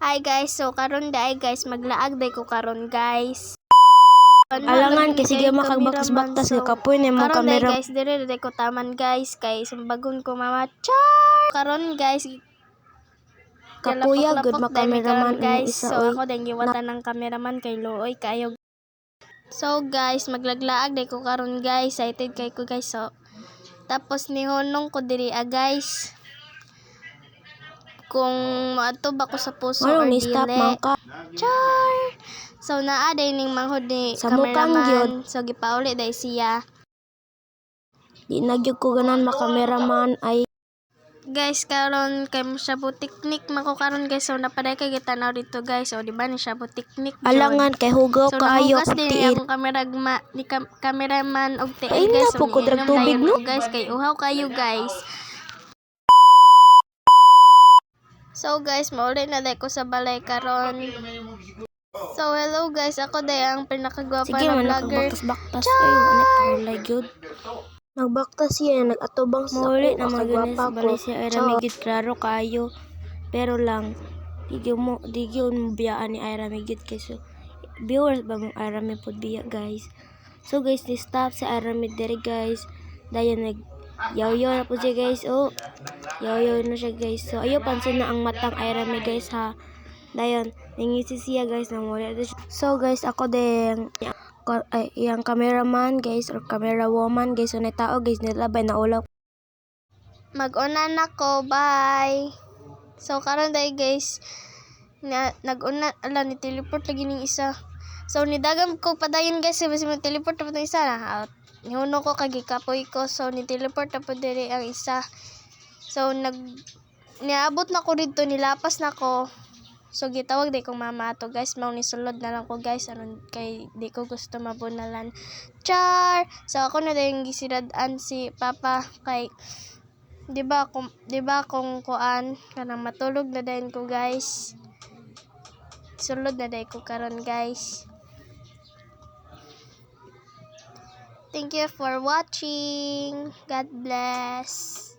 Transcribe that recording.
Hi guys, so karon day guys, maglaag day ko karon guys. Alangan kasi sige makagbaktas-baktas ka kapoy ni mo Karon day kamera. guys, dire ko taman guys kay sumbagon ko mama char. Karon guys, Kapuya good karon makameraman guys. isa So oy. ako din giwatan ng cameraman kay Looy kayo. So guys, maglaglaag day ko karon guys. Excited kay ko guys. So tapos ni honong ko diri guys. Kung maadto ba ko sa puso or Ni dili. stop man ka. Char! So naa day ning manghod ni Sa mukhang cameraman. So gipauli day siya. Di na gyud ko ganan makameraman ay Guys, karon kay mo siya teknik mako karon guys. So napaday kay gitanaw dito guys. So di ba ni siya teknik jud. alangan kay hugaw So kaayo nahugas kag din tiil. ang cameraman og tiil Ay, guys. na po ko niinom tubig, dayon no? ko, guys kay uhaw kayo guys. So guys, mauli na day ko sa balay karon. So hello guys, ako day ang pinakagwapa Sige na man vlogger. nakagbaktas-baktas ay ano pala gyud. Nagbaktas siya nagatubang sa Mauli ako na mga kasagwapa ganis ko. bali siya ay ramigid klaro kayo. Pero lang di mo biyaan ni ay ramigid kasi viewers ba mo ay rami pod biya guys. So guys, ni stop sa Aramid dere guys. Dayon nag yaw-yaw na po siya guys. Oh, yaw-yaw na siya guys. So ayo pansin na ang matang Arami guys ha. Dayon, nangisi siya guys na muli. So guys, ako din yung cameraman guys or camera woman guys. So tao guys nilabay na ulaw. Mag-una na ko, bye. So karon day guys, nag-una ala ni teleport lagi ning isa. So nidagam ko padayon guys, kasi mo teleport na isa na. Nihuno ko kay gikapoy ko, so ni teleport na po diri ang isa. So niabot na ko dito, nilapas na ko. So gitawag di kong mama ato guys, mao ni sulod na lang ko guys aron kay di ko gusto mabunalan. Char. So ako na dayong gisirad-an si papa kay di ba kung kuan kanang matulog na dayon ko guys. Sulod na day ko karon guys. Thank you for watching. God bless.